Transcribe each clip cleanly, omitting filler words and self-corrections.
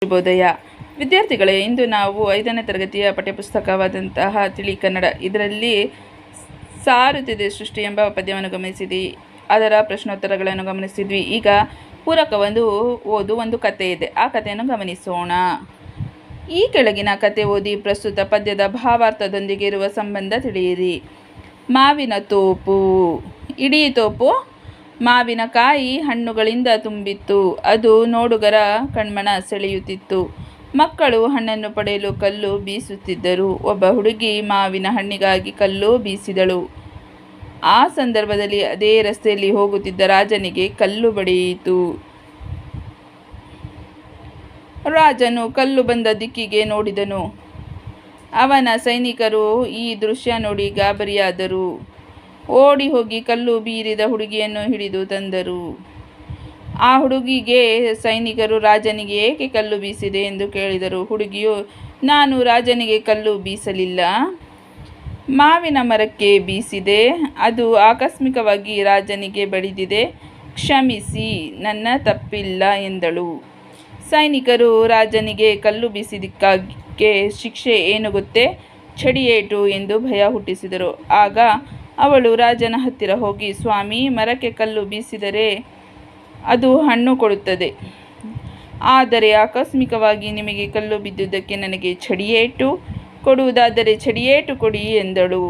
ಶುಭೋದಯ ವಿದ್ಯಾರ್ಥಿಗಳೇ, ಇಂದು ನಾವು 5ನೇ ತರಗತಿಯ ಪಠ್ಯಪುಸ್ತಕವಾದಂತಹ ತಿಳಿ ಕನ್ನಡ ಇದರಲ್ಲಿ ಸಾರುತ್ತಿದೆ ಸೃಷ್ಟಿ ಎಂಬ ಪದ್ಯವನ್ನು ಗಮನಿಸಿದ್ವಿ. ಅದರ ಪ್ರಶ್ನೋತ್ತರಗಳನ್ನು ಗಮನಿಸಿದ್ವಿ. ಈಗ ಪೂರಕ ಒಂದು ಕತೆ ಇದೆ. ಆ ಕಥೆಯನ್ನು ಗಮನಿಸೋಣ. ಈ ಕೆಳಗಿನ ಕತೆ ಓದಿ ಪ್ರಸ್ತುತ ಪದ್ಯದ ಭಾವಾರ್ಥದೊಂದಿಗೆ ಇರುವ ಸಂಬಂಧ ತಿಳಿಯಿರಿ. ಮಾವಿನ ತೋಪು. ಇಡೀ ತೋಪು ಮಾವಿನಕಾಯಿ ಹಣ್ಣುಗಳಿಂದ ತುಂಬಿತ್ತು. ಅದು ನೋಡುಗರ ಕಣ್ಮನ ಸೆಳೆಯುತ್ತಿತ್ತು. ಮಕ್ಕಳು ಹಣ್ಣನ್ನು ಪಡೆಯಲು ಕಲ್ಲು ಬೀಸುತ್ತಿದ್ದರು. ಒಬ್ಬ ಹುಡುಗಿ ಮಾವಿನ ಹಣ್ಣಿಗಾಗಿ ಕಲ್ಲು ಬೀಸಿದಳು. ಆ ಸಂದರ್ಭದಲ್ಲಿ ಅದೇ ರಸ್ತೆಯಲ್ಲಿ ಹೋಗುತ್ತಿದ್ದ ರಾಜನಿಗೆ ಕಲ್ಲು ಬಡಿಯಿತು. ರಾಜನು ಕಲ್ಲು ಬಂದ ದಿಕ್ಕಿಗೆ ನೋಡಿದನು. ಅವನ ಸೈನಿಕರು ಈ ದೃಶ್ಯ ನೋಡಿ ಗಾಬರಿಯಾದರು. ಓಡಿ ಹೋಗಿ ಕಲ್ಲು ಬೀರಿದ ಹುಡುಗಿಯನ್ನು ಹಿಡಿದು ತಂದರು. ಆ ಹುಡುಗಿಗೆ ಸೈನಿಕರು ರಾಜನಿಗೆ ಏಕೆ ಕಲ್ಲು ಬೀಸಿದೆ ಎಂದು ಕೇಳಿದರು. ಹುಡುಗಿಯು, ನಾನು ರಾಜನಿಗೆ ಕಲ್ಲು ಬೀಸಲಿಲ್ಲ, ಮಾವಿನ ಮರಕ್ಕೆ ಬೀಸಿದೆ. ಅದು ಆಕಸ್ಮಿಕವಾಗಿ ರಾಜನಿಗೆ ಬಡಿದಿದೆ. ಕ್ಷಮಿಸಿ, ನನ್ನ ತಪ್ಪಿಲ್ಲ ಎಂದಳು. ಸೈನಿಕರು ರಾಜನಿಗೆ ಕಲ್ಲು ಬೀಸಿದ್ದಕ್ಕೆ ಶಿಕ್ಷೆ ಏನು ಗೊತ್ತೇ? ಚಡಿಯೇಟು ಎಂದು ಭಯ ಹುಟ್ಟಿಸಿದರು. ಆಗ ಅವಳು ರಾಜನ ಹತ್ತಿರ ಹೋಗಿ, ಸ್ವಾಮಿ, ಮರಕ್ಕೆ ಕಲ್ಲು ಬೀಸಿದರೆ ಅದು ಹಣ್ಣು ಕೊಡುತ್ತದೆ. ಆದರೆ ಆಕಸ್ಮಿಕವಾಗಿ ನಿಮಗೆ ಕಲ್ಲು ಬಿದ್ದುದಕ್ಕೆ ನನಗೆ ಚಡಿಯೇಟು ಕೊಡುವುದಾದರೆ ಚಡಿಯೇಟು ಕೊಡಿ ಎಂದಳು.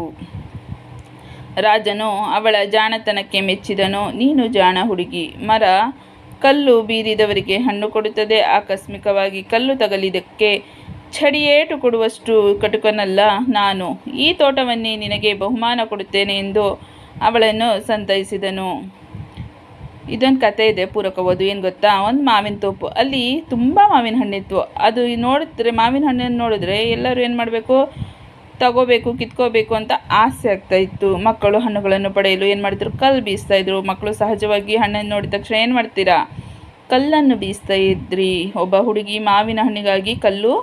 ರಾಜನು ಅವಳ ಜಾಣತನಕ್ಕೆ ಮೆಚ್ಚಿದನು. ನೀನು ಜಾಣ ಹುಡುಗಿ. ಮರ ಕಲ್ಲು ಬೀರಿದವರಿಗೆ ಹಣ್ಣು ಕೊಡುತ್ತದೆ. ಆಕಸ್ಮಿಕವಾಗಿ ಕಲ್ಲು ತಗಲಿದಕ್ಕೆ ಚಡಿಯೇಟು ಕೊಡುವಷ್ಟು ಕಟುಕನಲ್ಲ ನಾನು. ಈ ತೋಟವನ್ನೇ ನಿನಗೆ ಬಹುಮಾನ ಕೊಡುತ್ತೇನೆ ಎಂದು ಅವಳನ್ನು ಸಂತೈಸಿದನು. ಇದೊಂದು ಕತೆ ಇದೆ. ಪೂರಕ ಓದು. ಏನು ಗೊತ್ತಾ? ಒಂದು ಮಾವಿನ ತೋಪು. ಅಲ್ಲಿ ತುಂಬ ಮಾವಿನ ಹಣ್ಣಿತ್ತು. ಅದು ನೋಡಿದ್ರೆ, ಮಾವಿನ ಹಣ್ಣನ್ನು ನೋಡಿದ್ರೆ ಎಲ್ಲರೂ ಏನು ಮಾಡಬೇಕು? ತಗೋಬೇಕು, ಕಿತ್ಕೋಬೇಕು ಅಂತ ಆಸೆ ಆಗ್ತಾಯಿತ್ತು. ಮಕ್ಕಳು ಹಣ್ಣುಗಳನ್ನು ಪಡೆಯಲು ಏನು ಮಾಡ್ತಿದ್ರು? ಕಲ್ಲು ಬೀಸ್ತಾಯಿದ್ರು. ಮಕ್ಕಳು ಸಹಜವಾಗಿ ಹಣ್ಣನ್ನು ನೋಡಿದ ತಕ್ಷಣ ಏನು ಮಾಡ್ತೀರಾ? ಕಲ್ಲನ್ನು ಬೀಸ್ತಾ ಇದ್ರಿ. ಒಬ್ಬ ಹುಡುಗಿ ಮಾವಿನ ಹಣ್ಣಿಗಾಗಿ ಕಲ್ಲು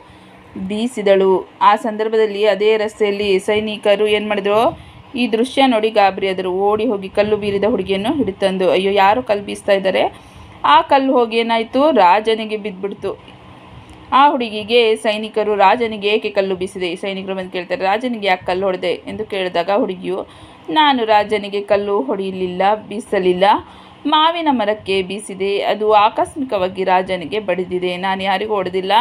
ಬೀಸಿದಳು. ಆ ಸಂದರ್ಭದಲ್ಲಿ ಅದೇ ರಸ್ತೆಯಲ್ಲಿ ಸೈನಿಕರು ಏನು ಮಾಡಿದ್ರು? ಈ ದೃಶ್ಯ ನೋಡಿ ಗಾಬರಿಯಾದರು. ಓಡಿ ಹೋಗಿ ಕಲ್ಲು ಬೀರಿದ ಹುಡುಗಿಯನ್ನು ಹಿಡಿತಂದು, ಅಯ್ಯೋ, ಯಾರು ಕಲ್ಲು ಬೀಸ್ತಾ ಇದ್ದಾರೆ? ಆ ಕಲ್ಲು ಹೋಗಿ ಏನಾಯಿತು? ರಾಜನಿಗೆ ಬಿದ್ದುಬಿಡ್ತು. ಆ ಹುಡುಗಿಗೆ ಸೈನಿಕರು, ರಾಜನಿಗೆ ಏಕೆ ಕಲ್ಲು ಬೀಸಿದೆ? ಸೈನಿಕರು ಬಂದು ಕೇಳ್ತಾರೆ, ರಾಜನಿಗೆ ಯಾಕೆ ಕಲ್ಲು ಹೊಡೆದೆ ಎಂದು ಕೇಳಿದಾಗ ಹುಡುಗಿಯು, ನಾನು ರಾಜನಿಗೆ ಕಲ್ಲು ಹೊಡೆಯಲಿಲ್ಲ, ಬೀಸಲಿಲ್ಲ, ಮಾವಿನ ಮರಕ್ಕೆ ಬೀಸಿದೆ. ಅದು ಆಕಸ್ಮಿಕವಾಗಿ ರಾಜನಿಗೆ ಬಡಿದಿದೆ. ನಾನು ಯಾರಿಗೂ ಹೊಡೆದಿಲ್ಲ,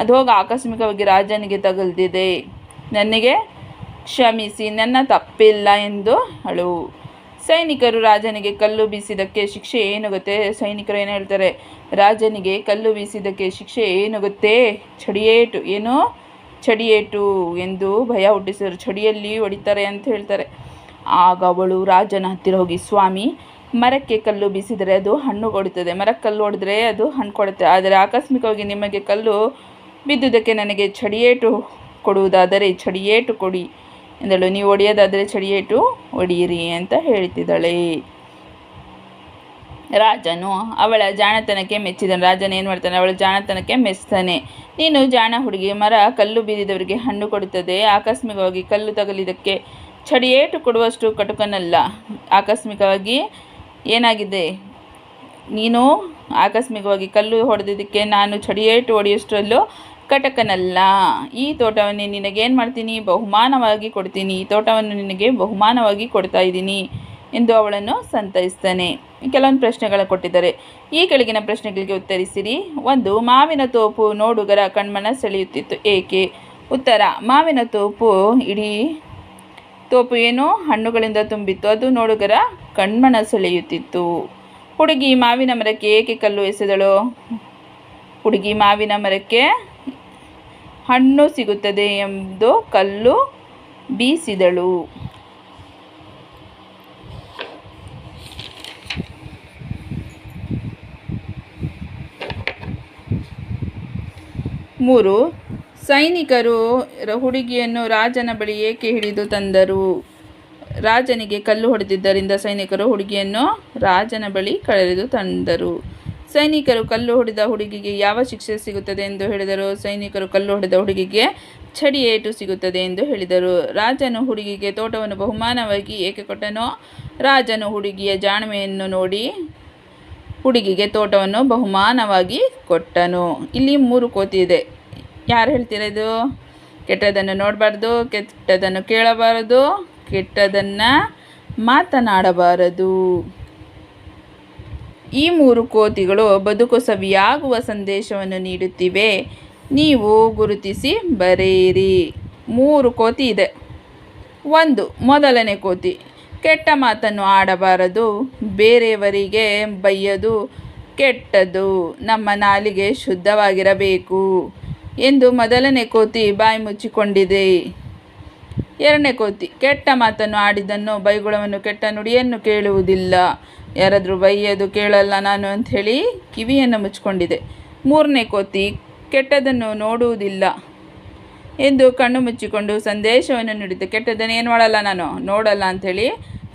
ಅದು ಹೋಗಿ ಆಕಸ್ಮಿಕವಾಗಿ ರಾಜನಿಗೆ ತಗಲ್ದಿದೆ. ನನಗೆ ಕ್ಷಮಿಸಿ, ನನ್ನ ತಪ್ಪಿಲ್ಲ ಎಂದು ಅಳು. ಸೈನಿಕರು ರಾಜನಿಗೆ ಕಲ್ಲು ಬೀಸಿದ್ದಕ್ಕೆ ಶಿಕ್ಷೆ ಏನು ಗೊತ್ತೇ? ಸೈನಿಕರು ಏನು ಹೇಳ್ತಾರೆ? ರಾಜನಿಗೆ ಕಲ್ಲು ಬೀಸಿದ್ದಕ್ಕೆ ಶಿಕ್ಷೆ ಏನು ಗೊತ್ತೇ? ಚಡಿಯೇಟು. ಏನು? ಚಡಿಯೇಟು ಎಂದು ಭಯ ಹುಟ್ಟಿಸಿದರು. ಚಡಿಯಲ್ಲಿ ಹೊಡಿತಾರೆ ಅಂತ ಹೇಳ್ತಾರೆ. ಆಗ ಅವಳು ರಾಜನ ಹತ್ತಿರ ಹೋಗಿ, ಸ್ವಾಮಿ, ಮರಕ್ಕೆ ಕಲ್ಲು ಬೀಸಿದರೆ ಅದು ಹಣ್ಣು ಕೊಡುತ್ತದೆ. ಮರಕ್ಕೆ ಕಲ್ಲು ಹೊಡೆದ್ರೆ ಅದು ಹಣ್ಣು ಕೊಡುತ್ತೆ. ಆದರೆ ಆಕಸ್ಮಿಕವಾಗಿ ನಿಮಗೆ ಕಲ್ಲು ಬಿದ್ದುದಕ್ಕೆ ನನಗೆ ಚಡಿಯೇಟು ಕೊಡುವುದಾದರೆ ಚಡಿಯೇಟು ಕೊಡಿ ಎಂದಳು. ನೀವು ಹೊಡೆಯೋದಾದರೆ ಚಡಿಯೇಟು ಹೊಡೆಯಿರಿ ಅಂತ ಹೇಳ್ತಿದ್ದಾಳೆ. ರಾಜನು ಅವಳ ಜಾಣತನಕ್ಕೆ ಮೆಚ್ಚಿದನು. ರಾಜನ ಏನು ಮಾಡ್ತಾನೆ? ಅವಳ ಜಾಣತನಕ್ಕೆ ಮೆಚ್ತಾನೆ. ನೀನು ಜಾಣ ಹುಡುಗಿ. ಮರ ಕಲ್ಲು ಬೀರಿದವರಿಗೆ ಹಣ್ಣು ಕೊಡುತ್ತದೆ. ಆಕಸ್ಮಿಕವಾಗಿ ಕಲ್ಲು ತಗಲಿದಕ್ಕೆ ಚಡಿಯೇಟು ಕೊಡುವಷ್ಟು ಕಟುಕನಲ್ಲ. ಆಕಸ್ಮಿಕವಾಗಿ ಏನಾಗಿದೆ? ನೀನು ಆಕಸ್ಮಿಕವಾಗಿ ಕಲ್ಲು ಹೊಡೆದಿದ್ದಕ್ಕೆ ನಾನು ಚಡಿಯೇಟು ಹೊಡೆಯೋಷ್ಟರಲ್ಲೂ ಕಟಕನಲ್ಲ. ಈ ತೋಟವನ್ನೇ ನಿನಗೇನು ಮಾಡ್ತೀನಿ? ಬಹುಮಾನವಾಗಿ ಕೊಡ್ತೀನಿ. ಈ ತೋಟವನ್ನು ನಿನಗೆ ಬಹುಮಾನವಾಗಿ ಕೊಡ್ತಾ ಇದ್ದೀನಿ ಎಂದು ಅವಳನ್ನು ಸಂತೈಸ್ತಾನೆ. ಕೆಲವೊಂದು ಪ್ರಶ್ನೆಗಳು ಕೊಟ್ಟಿದ್ದಾರೆ. ಈ ಕೆಳಗಿನ ಪ್ರಶ್ನೆಗಳಿಗೆ ಉತ್ತರಿಸಿರಿ. 1. ಮಾವಿನ ತೋಪು ನೋಡುಗರ ಕಣ್ಮನ ಸೆಳೆಯುತ್ತಿತ್ತು. ಏಕೆ? ಉತ್ತರ: ಮಾವಿನ ತೋಪು, ಇಡೀ ತೋಪು ಏನು? ಹಣ್ಣುಗಳಿಂದ ತುಂಬಿತ್ತು. ಅದು ನೋಡುಗರ ಕಣ್ಮನ ಸೆಳೆಯುತ್ತಿತ್ತು. ಹುಡುಗಿ ಮಾವಿನ ಮರಕ್ಕೆ ಏಕೆ ಕಲ್ಲು ಎಸೆದಳು? ಹುಡುಗಿ ಮಾವಿನ ಮರಕ್ಕೆ ಹಣ್ಣು ಸಿಗುತ್ತದೆ ಎಂದು ಕಲ್ಲು ಬೀಸಿದಳು. 3. ಸೈನಿಕರು ಹುಡುಗಿಯನ್ನು ರಾಜನ ಬಳಿ ಏಕೆ ಹಿಡಿದು ತಂದರು? ರಾಜನಿಗೆ ಕಲ್ಲು ಹೊಡೆದಿದ್ದರಿಂದ ಸೈನಿಕರು ಹುಡುಗಿಯನ್ನು ರಾಜನ ಬಳಿ ಕರೆದು ತಂದರು. ಸೈನಿಕರು ಕಲ್ಲು ಹೊಡೆದ ಹುಡುಗಿಗೆ ಯಾವ ಶಿಕ್ಷೆ ಸಿಗುತ್ತದೆ ಎಂದು ಹೇಳಿದರು? ಸೈನಿಕರು ಕಲ್ಲು ಹೊಡೆದ ಹುಡುಗಿಗೆ ಚಡಿಯೇಟು ಸಿಗುತ್ತದೆ ಎಂದು ಹೇಳಿದರು. ರಾಜನು ಹುಡುಗಿಗೆ ತೋಟವನ್ನು ಬಹುಮಾನವಾಗಿ ಏಕೆ ಕೊಟ್ಟನೋ? ರಾಜನು ಹುಡುಗಿಯ ಜಾಣ್ಮೆಯನ್ನು ನೋಡಿ ಹುಡುಗಿಗೆ ತೋಟವನ್ನು ಬಹುಮಾನವಾಗಿ ಕೊಟ್ಟನು. ಇಲ್ಲಿ 3 ಕೋತಿ ಇದೆ. ಯಾರು ಹೇಳ್ತೀರಾ ಇದು? ಕೆಟ್ಟದನ್ನು ನೋಡಬಾರ್ದು, ಕೆಟ್ಟದನ್ನು ಕೇಳಬಾರದು, ಕೆಟ್ಟದನ್ನು ಮಾತನಾಡಬಾರದು. ಈ 3 ಕೋತಿಗಳು ಬದುಕು ಸವಿಯಾಗುವ ಸಂದೇಶವನ್ನು ನೀಡುತ್ತಿವೆ. ನೀವು ಗುರುತಿಸಿ ಬರೆಯಿರಿ. 3 ಕೋತಿ ಇದೆ. 1. ಮೊದಲನೇ ಕೋತಿ, ಕೆಟ್ಟ ಮಾತನ್ನು ಆಡಬಾರದು, ಬೇರೆಯವರಿಗೆ ಬೈಯೋದು ಕೆಟ್ಟದ್ದು, ನಮ್ಮ ನಾಲಿಗೆ ಶುದ್ಧವಾಗಿರಬೇಕು ಎಂದು ಮೊದಲನೇ ಕೋತಿ ಬಾಯಿ ಮುಚ್ಚಿಕೊಂಡಿದೆ. 2ನೇ ಕೋತಿ, ಕೆಟ್ಟ ಮಾತನ್ನು ಆಡಿದ್ದನ್ನು, ಬೈಗುಳವನ್ನು, ಕೆಟ್ಟ ನುಡಿಯನ್ನು ಕೇಳುವುದಿಲ್ಲ, ಯಾರಾದರೂ ಬೈಯೋದು ಕೇಳಲ್ಲ ನಾನು ಅಂಥೇಳಿ ಕಿವಿಯನ್ನು ಮುಚ್ಚಿಕೊಂಡಿದೆ. 3ನೇ ಕೋತಿ, ಕೆಟ್ಟದನ್ನು ನೋಡುವುದಿಲ್ಲ ಎಂದು ಕಣ್ಣು ಮುಚ್ಚಿಕೊಂಡು ಸಂದೇಶವನ್ನು ನೀಡಿದೆ. ಕೆಟ್ಟದ್ದನ್ನು ಏನು ಮಾಡಲ್ಲ ನಾನು, ನೋಡಲ್ಲ ಅಂಥೇಳಿ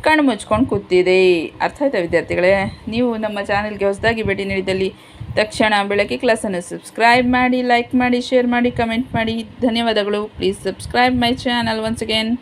ಕಣ್ಣು ಮುಚ್ಕೊಂಡು ಕೂತಿದೆ. ಅರ್ಥ ಆಯ್ತಾ ವಿದ್ಯಾರ್ಥಿಗಳೇ? ನೀವು ನಮ್ಮ ಚಾನೆಲ್ಗೆ ಹೊಸದಾಗಿ ಭೇಟಿ ನೀಡಿದಲ್ಲಿ ತಕ್ಷಣ ಬೆಳಗ್ಗೆ ಕ್ಲಾಸನ್ನು ಸಬ್ಸ್ಕ್ರೈಬ್ ಮಾಡಿ, ಲೈಕ್ ಮಾಡಿ, ಶೇರ್ ಮಾಡಿ, ಕಮೆಂಟ್ ಮಾಡಿ. ಧನ್ಯವಾದಗಳು. Please subscribe my channel once again.